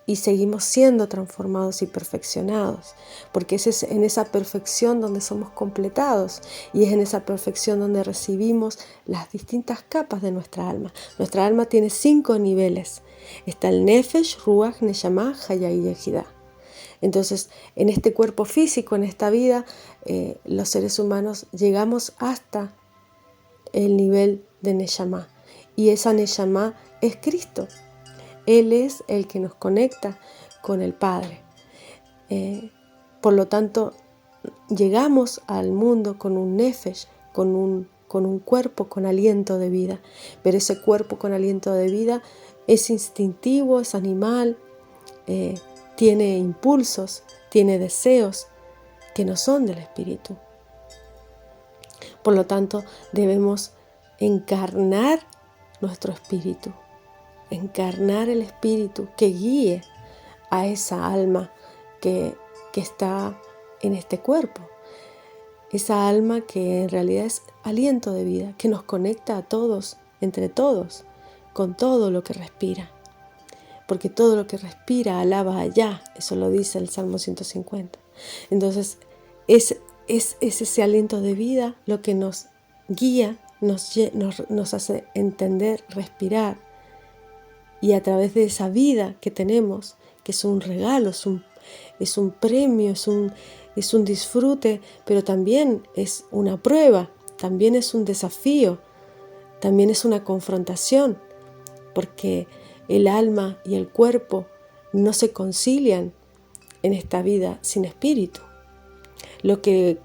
Y seguimos siendo transformados y perfeccionados, porque es en esa perfección donde somos completados y es en esa perfección donde recibimos las distintas capas de nuestra alma. Nuestra alma tiene 5 niveles. Está el Nefesh, Ruach, Neshama, Haya y Yehidá. Entonces, en este cuerpo físico, en esta vida, los seres humanos llegamos hasta el nivel de Neshama. Y esa Neshama es Cristo. Él es el que nos conecta con el Padre. Por lo tanto, llegamos al mundo con un nefesh, con un cuerpo con aliento de vida. Pero ese cuerpo con aliento de vida es instintivo, es animal, tiene impulsos, tiene deseos que no son del Espíritu. Por lo tanto, debemos encarnar nuestro espíritu. Encarnar el Espíritu que guíe a esa alma que está en este cuerpo. Esa alma que en realidad es aliento de vida, que nos conecta a todos, entre todos, con todo lo que respira. Porque todo lo que respira alaba allá, eso lo dice el Salmo 150. Entonces, es ese aliento de vida lo que nos guía, nos hace entender, respirar. Y a través de esa vida que tenemos, que es un regalo, es un premio, es un disfrute, pero también es una prueba, también es un desafío, también es una confrontación, porque el alma y el cuerpo no se concilian en esta vida sin espíritu. Lo que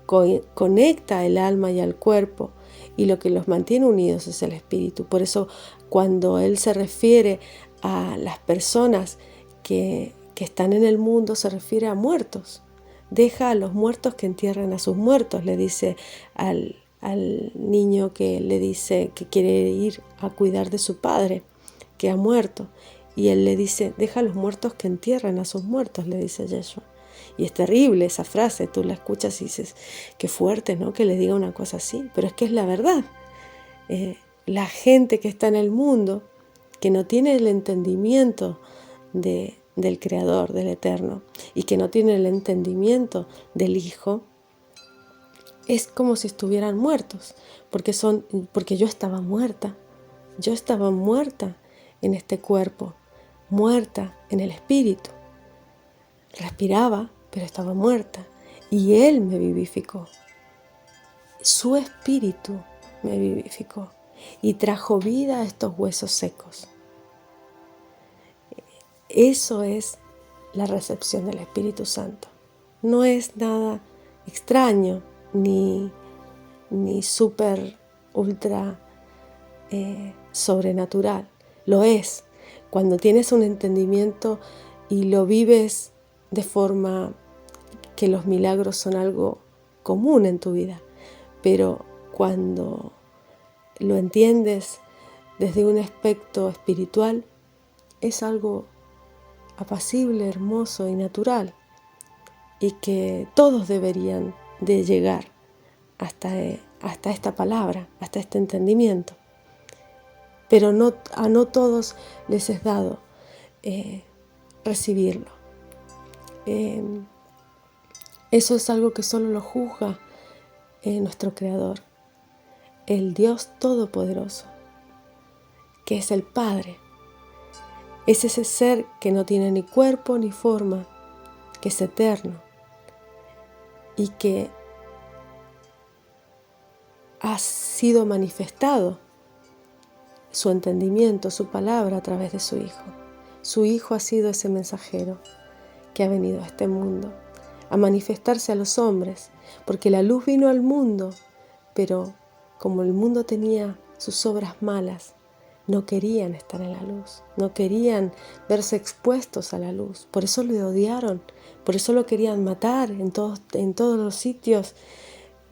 conecta el alma y al cuerpo y lo que los mantiene unidos es el espíritu. Por eso cuando él se refiere a las personas que están en el mundo, se refiere a muertos. Deja a los muertos que entierren a sus muertos, le dice al niño que le dice que quiere ir a cuidar de su padre, que ha muerto. Y él le dice, deja a los muertos que entierren a sus muertos, le dice Yeshua. Y es terrible esa frase, tú la escuchas y dices, qué fuerte, ¿no? Que le diga una cosa así, pero es que es la verdad. La gente que está en el mundo, que no tiene el entendimiento del Creador, del Eterno, y que no tiene el entendimiento del Hijo, es como si estuvieran muertos, porque yo estaba muerta en este cuerpo, muerta en el espíritu. respiraba, pero estaba muerta. Y Él me vivificó. Su espíritu me vivificó y trajo vida a estos huesos secos. Eso es la recepción del Espíritu Santo. No es nada extraño ni súper ultra sobrenatural. Lo es cuando tienes un entendimiento y lo vives de forma que los milagros son algo común en tu vida. Pero cuando lo entiendes desde un aspecto espiritual, es algo apacible, hermoso y natural, y que todos deberían de llegar hasta esta palabra, hasta este entendimiento. Pero a no todos les es dado recibirlo. Eso es algo que solo lo juzga nuestro Creador, el Dios Todopoderoso, que es el Padre. Es ese ser que no tiene ni cuerpo ni forma, que es eterno y que ha sido manifestado su entendimiento, su palabra a través de su Hijo. Su Hijo ha sido ese mensajero que ha venido a este mundo a manifestarse a los hombres, porque la luz vino al mundo, pero como el mundo tenía sus obras malas, no querían estar en la luz, no querían verse expuestos a la luz, por eso le odiaron, por eso lo querían matar en todos los sitios.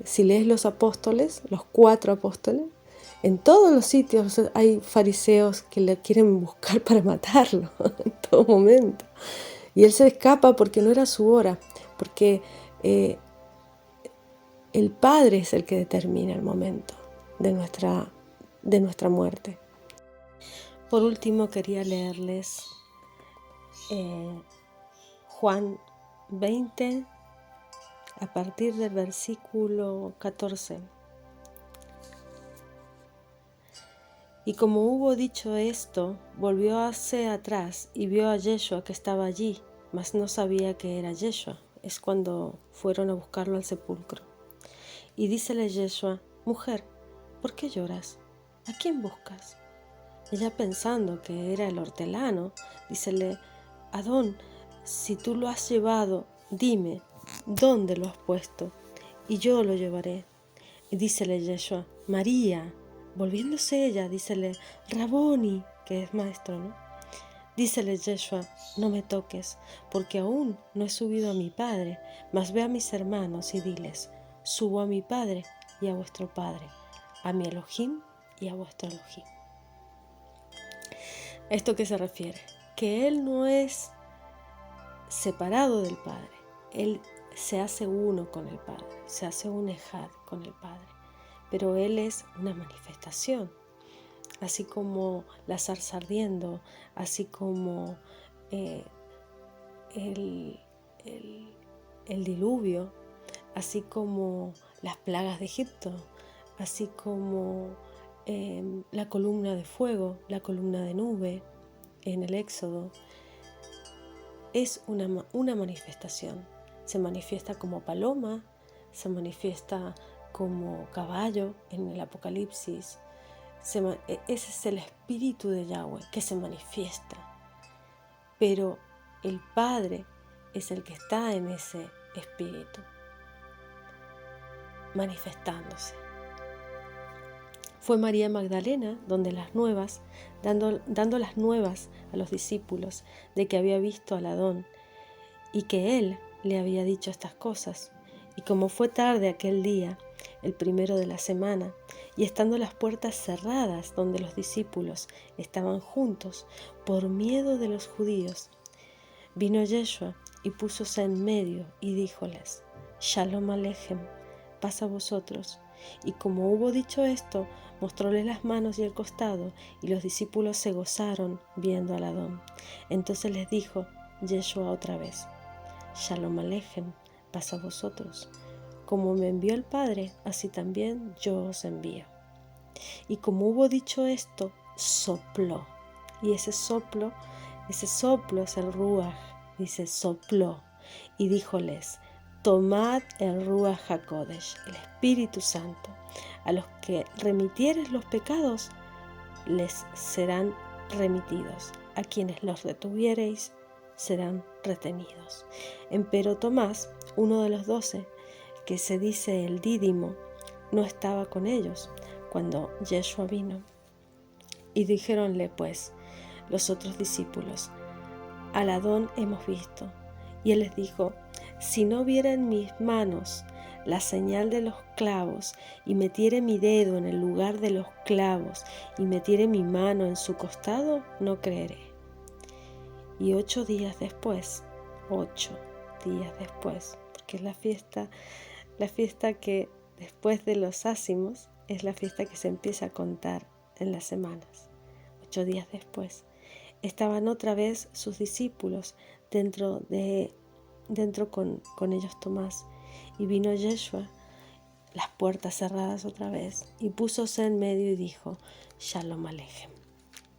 Si lees los apóstoles, los 4 apóstoles, en todos los sitios hay fariseos que le quieren buscar para matarlo en todo momento. Y él se escapa porque no era su hora, porque el Padre es el que determina el momento de nuestra muerte. Por último, quería leerles Juan 20, a partir del versículo 14. Y como hubo dicho esto, volvió hacia atrás y vio a Yeshua que estaba allí, mas no sabía que era Yeshua. Es cuando fueron a buscarlo al sepulcro. Y dícele Yeshua: mujer, ¿por qué lloras? ¿A quién buscas? Ella, pensando que era el hortelano, dícele: Adón, si tú lo has llevado, dime, ¿dónde lo has puesto? Y yo lo llevaré. Y dícele Yeshua: María. Volviéndose ella, dícele: Raboni, que es maestro, ¿no? Dícele Yeshua: no me toques, porque aún no he subido a mi Padre, mas ve a mis hermanos y diles: subo a mi Padre y a vuestro Padre, a mi Elohim y a vuestro Elohim. ¿A esto qué se refiere? Que Él no es separado del Padre, Él se hace uno con el Padre, se hace un ejad con el Padre, pero Él es una manifestación, así como la zarza ardiendo, así como el diluvio, así como las plagas de Egipto, así como la columna de fuego, la columna de nube en el Éxodo. Es una manifestación. Se manifiesta como paloma, se manifiesta como caballo en el Apocalipsis. Ese es el espíritu de Yahweh que se manifiesta. Pero el Padre es el que está en ese espíritu, manifestándose. Fue María Magdalena donde las nuevas, dando las nuevas a los discípulos de que había visto al Adón y que él le había dicho estas cosas. Y como fue tarde aquel día, el primero de la semana, y estando las puertas cerradas donde los discípulos estaban juntos por miedo de los judíos, vino Yeshua y púsose en medio y díjoles: Shalom Alejem, paz a vosotros. Y como hubo dicho esto, mostróles las manos y el costado, y los discípulos se gozaron viendo al Adón. Entonces les dijo Yeshua otra vez: Shalom Alejem, paz a vosotros. Como me envió el Padre, así también yo os envío. Y como hubo dicho esto, sopló. Y ese soplo es el ruaj, dice sopló. y díjoles: tomad el Ruach HaKodesh, el Espíritu Santo. A los que remitieres los pecados, les serán remitidos. A quienes los retuviereis, serán retenidos. Empero Tomás, uno de los 12, que se dice el Dídimo, no estaba con ellos cuando Yeshua vino. Y dijéronle pues los otros discípulos: al Adón hemos visto. Y él les dijo: si no viera en mis manos la señal de los clavos, y metiere mi dedo en el lugar de los clavos, y metiere mi mano en su costado, no creeré. Y 8 días después, porque es la fiesta que después de los ácimos es la fiesta que se empieza a contar en las semanas. 8 días después, estaban otra vez sus discípulos dentro con ellos Tomás, y vino Yeshua, las puertas cerradas otra vez, y púsose en medio y dijo: Shalom Aleichem,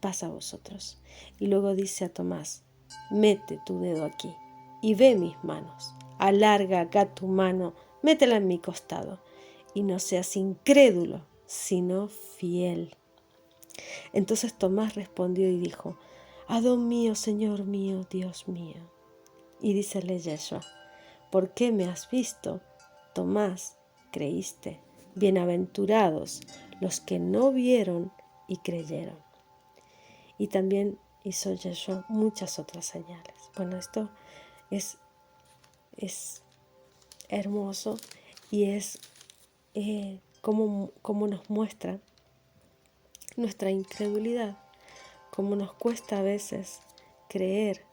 paz a vosotros. Y luego dice a Tomás: mete tu dedo aquí y ve mis manos, alarga acá tu mano, métela en mi costado, y no seas incrédulo, sino fiel. Entonces Tomás respondió y dijo: Adón mío, Señor mío, Dios mío. Y dícele Yeshua: ¿por qué me has visto, Tomás, creíste? Bienaventurados los que no vieron y creyeron. Y también hizo Yeshua muchas otras señales. Bueno, esto es hermoso, y es como nos muestra nuestra incredulidad, cómo nos cuesta a veces creer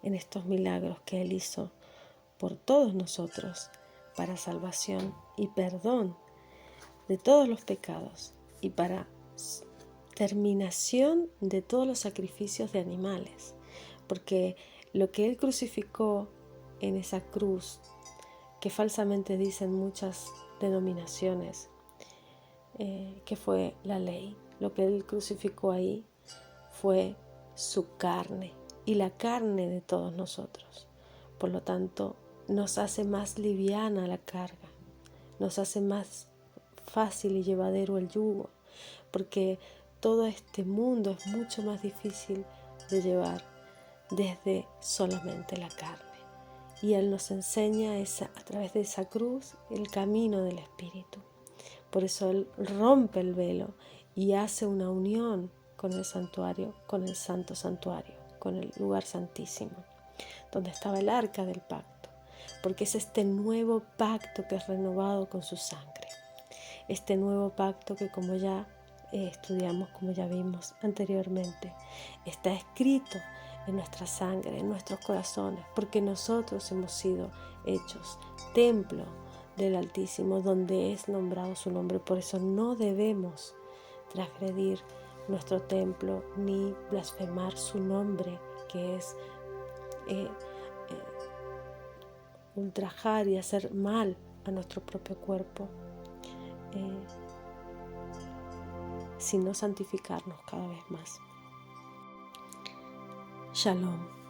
en estos milagros que Él hizo por todos nosotros, para salvación y perdón de todos los pecados, y para terminación de todos los sacrificios de animales. Porque lo que Él crucificó en esa cruz, que falsamente dicen muchas denominaciones, que fue la ley, lo que Él crucificó ahí fue su carne y la carne de todos nosotros. Por lo tanto, nos hace más liviana la carga, nos hace más fácil y llevadero el yugo, porque todo este mundo es mucho más difícil de llevar desde solamente la carne. Y Él nos enseña a través de esa cruz el camino del Espíritu. Por eso Él rompe el velo y hace una unión con el santuario, con el santo santuario, con el lugar santísimo, donde estaba el arca del pacto, porque es este nuevo pacto que es renovado con su sangre. Este nuevo pacto que, como ya estudiamos, como ya vimos anteriormente, está escrito en nuestra sangre, en nuestros corazones, porque nosotros hemos sido hechos templo del Altísimo, donde es nombrado su nombre. Por eso no debemos transgredir nuestro templo ni blasfemar su nombre, que es ultrajar y hacer mal a nuestro propio cuerpo, sino santificarnos cada vez más. Shalom.